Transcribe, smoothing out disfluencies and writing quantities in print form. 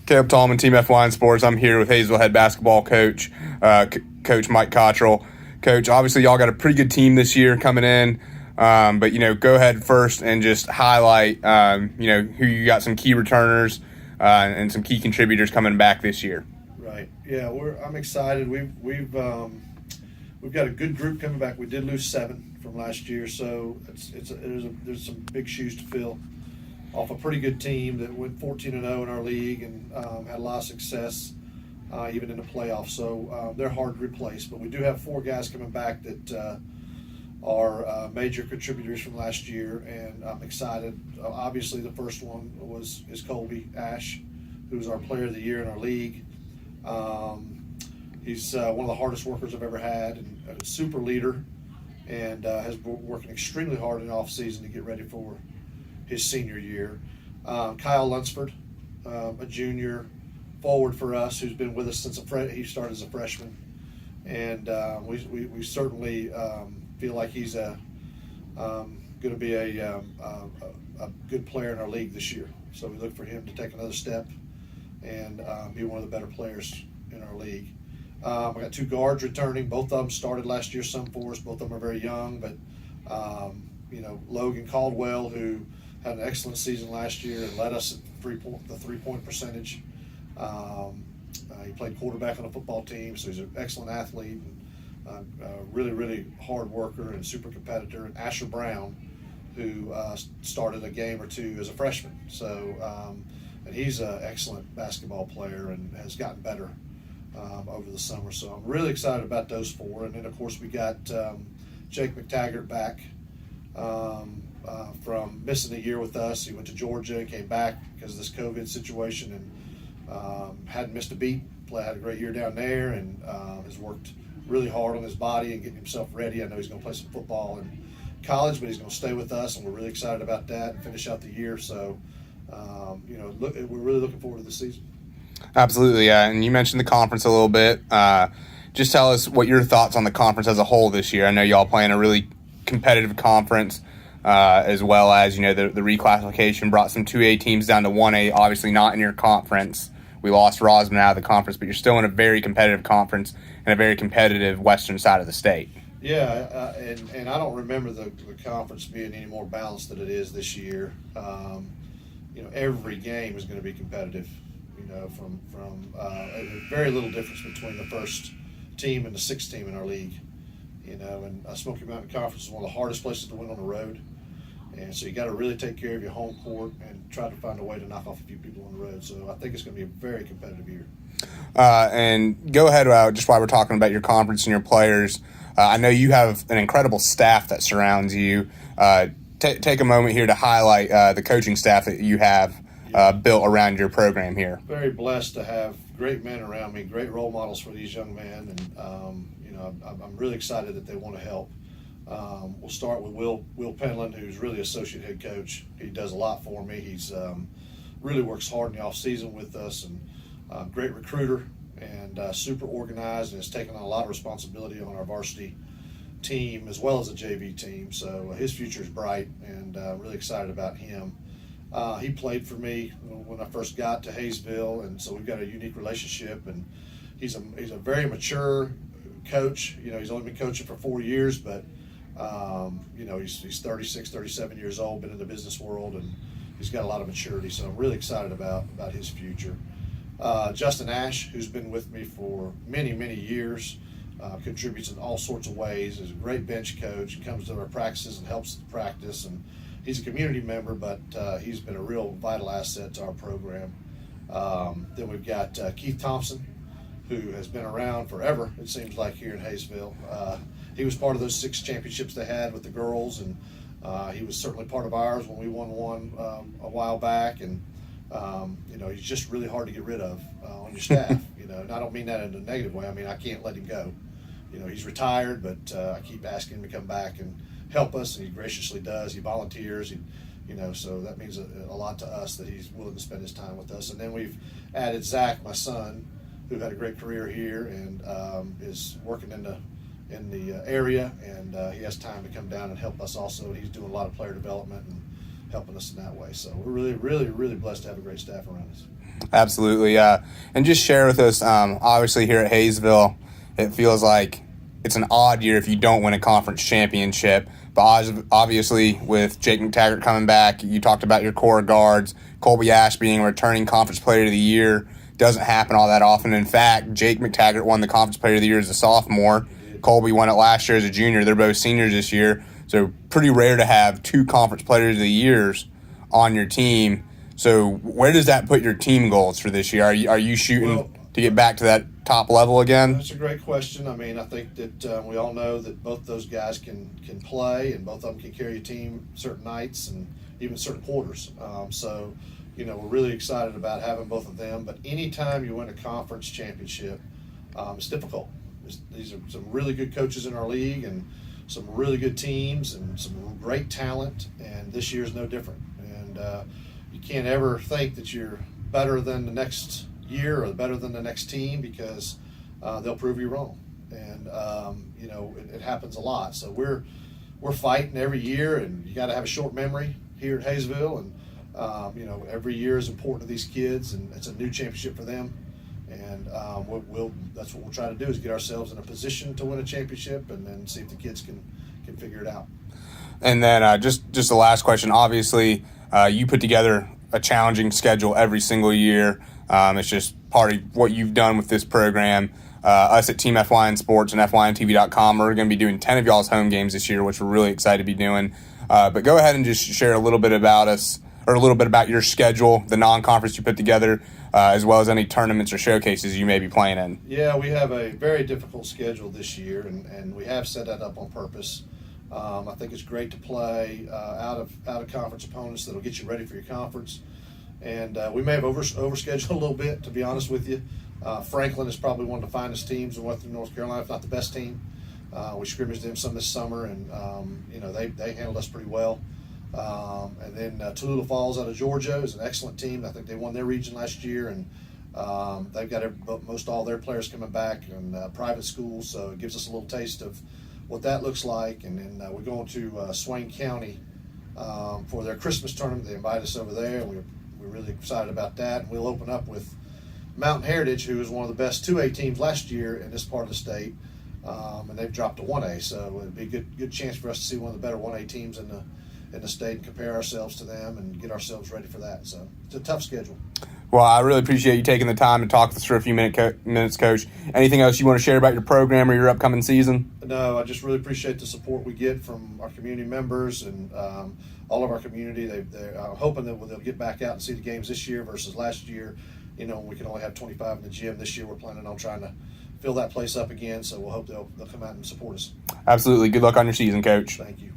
Caleb Tallman, TeamFYNSports. I'm here with Hayesville head basketball coach, Coach Mike Cottrell. Coach, obviously y'all got a pretty good team this year coming in, but go ahead first and just highlight who you got, some key returners and some key contributors coming back this year. Right. Yeah, I'm excited. We've got a good group coming back. We did lose 7 from last year, so there's some big shoes to fill. Off a pretty good team that went 14-0 in our league and had a lot of success even in the playoffs. So they're hard to replace. But we do have 4 guys coming back that are major contributors from last year, and I'm excited. Obviously, the first one is Colby Ash, who's our player of the year in our league. He's one of the hardest workers I've ever had, and a super leader, and has been working extremely hard in the off season to get ready for his senior year. Kyle Lunsford, a junior forward for us, who's been with us since he started as a freshman, and we certainly feel like he's going to be a good player in our league this year. So we look for him to take another step and be one of the better players in our league. We got 2 guards returning. Both of them started last year some for us. Both of them are very young, but Logan Caldwell, who had an excellent season last year and led us at the three-point percentage. He played quarterback on a football team, so he's an excellent athlete, and really, really hard worker and super competitor. And Asher Brown, who started a game or 2 as a freshman. So, and he's an excellent basketball player and has gotten better over the summer. So I'm really excited about those 4. And then, of course, we got Jake McTaggart back from missing a year with us. He went to Georgia and came back because of this COVID situation, and hadn't missed a beat. Had a great year down there, and has worked really hard on his body and getting himself ready. I know he's going to play some football in college, but he's going to stay with us, and we're really excited about that and finish out the year. So, we're really looking forward to the season. Absolutely, yeah. And you mentioned the conference a little bit. Just tell us what your thoughts on the conference as a whole this year. I know y'all playing a really competitive conference, as well as the reclassification brought some 2A teams down to 1A. Obviously, not in your conference. We lost Rosman out of the conference, but you're still in a very competitive conference and a very competitive western side of the state. Yeah, and I don't remember the conference being any more balanced than it is this year. Every game is going to be competitive. From very little difference between the first team and the 6th team in our league. And Smoky Mountain Conference is one of the hardest places to win on the road. And so you got to really take care of your home court and try to find a way to knock off a few people on the road. So I think it's going to be a very competitive year. And go ahead, just while we're talking about your conference and your players, I know you have an incredible staff that surrounds you. Take a moment here to highlight the coaching staff that you have built around your program here. Very blessed to have great men around me, great role models for these young men, and I'm really excited that they want to help. We'll start with Will Penland, who's really associate head coach. He does a lot for me. He's really works hard in the off season with us, and great recruiter, and super organized, and has taken on a lot of responsibility on our varsity team as well as a JV team. So his future is bright, and really excited about him. He played for me when I first got to Hayesville, and so we've got a unique relationship, and he's a very mature coach. He's only been coaching for 4 years, but he's 36, 37 years old, been in the business world, and he's got a lot of maturity. So I'm really excited about his future. Justin Ash, who's been with me for many, many years, contributes in all sorts of ways. Is a great bench coach, comes to our practices and helps us practice, and he's a community member, but he's been a real vital asset to our program. Then we've got Keith Thompson, who has been around forever, it seems like, here in Hayesville. He was part of those 6 championships they had with the girls, and he was certainly part of ours when we won one a while back. And he's just really hard to get rid of on your staff. And I don't mean that in a negative way. I mean, I can't let him go. He's retired, but I keep asking him to come back and help us, and he graciously does. He volunteers, so that means a lot to us that he's willing to spend his time with us. And then we've added Zach, my son, who had a great career here and is working in the area, and he has time to come down and help us also. He's doing a lot of player development and helping us in that way. So we're really, really, really blessed to have a great staff around us. Absolutely, yeah. And just share with us, obviously here at Hayesville, it feels like it's an odd year if you don't win a conference championship. But obviously with Jake McTaggart coming back, you talked about your core guards, Colby Ash being a returning conference player of the year. Doesn't happen all that often. In fact, Jake McTaggart won the conference player of the year as a sophomore. Colby won it last year as a junior. They're both seniors this year. So pretty rare to have two conference players of the years on your team. So where does that put your team goals for this year? Are you shooting to get back to that top level again? That's a great question. I mean, I think that we all know that both those guys can play, and both of them can carry a team certain nights and even certain quarters. So, you know, we're really excited about having both of them. But anytime you win a conference championship, it's difficult. These are some really good coaches in our league and some really good teams and some great talent, and this year is no different. And you can't ever think that you're better than the next year or better than the next team, because they'll prove you wrong. And you know, it happens a lot. So we're fighting every year, and you got to have a short memory here at Hayesville. And you know, every year is important to these kids, and it's a new championship for them. And that's what we'll try to do, is get ourselves in a position to win a championship, and then see if the kids can figure it out. And then just the last question. Obviously, you put together a challenging schedule every single year. It's just part of what you've done with this program. Us at TeamFYNSports and FYNTV.com, we're going to be doing 10 of y'all's home games this year, which we're really excited to be doing. But go ahead and just share a little bit about us, or a little bit about your schedule, the non-conference you put together, as well as any tournaments or showcases you may be playing in. Yeah, we have a very difficult schedule this year, and we have set that up on purpose. I think it's great to play out of conference opponents that'll get you ready for your conference. And we may have overscheduled a little bit, to be honest with you. Franklin is probably one of the finest teams in Western North Carolina, if not the best team. We scrimmaged them some this summer, and you know, they handled us pretty well. And then Tallulah Falls out of Georgia is an excellent team. I think they won their region last year, and they've got most all their players coming back in private schools, so it gives us a little taste of what that looks like. And then we're going to Swain County for their Christmas tournament. They invited us over there, and we're really excited about that. And we'll open up with Mountain Heritage, who was one of the best 2A teams last year in this part of the state, and they've dropped to 1A, so it'd be a good chance for us to see one of the better 1A teams in the state and compare ourselves to them and get ourselves ready for that. So it's a tough schedule. Well, I really appreciate you taking the time to talk with us for a few minutes, Coach. Anything else you want to share about your program or your upcoming season? No, I just really appreciate the support we get from our community members and all of our community. They're hoping that they'll get back out and see the games this year versus last year. You know, we can only have 25 in the gym. This year we're planning on trying to fill that place up again, so we'll hope they'll come out and support us. Absolutely. Good luck on your season, Coach. Thank you.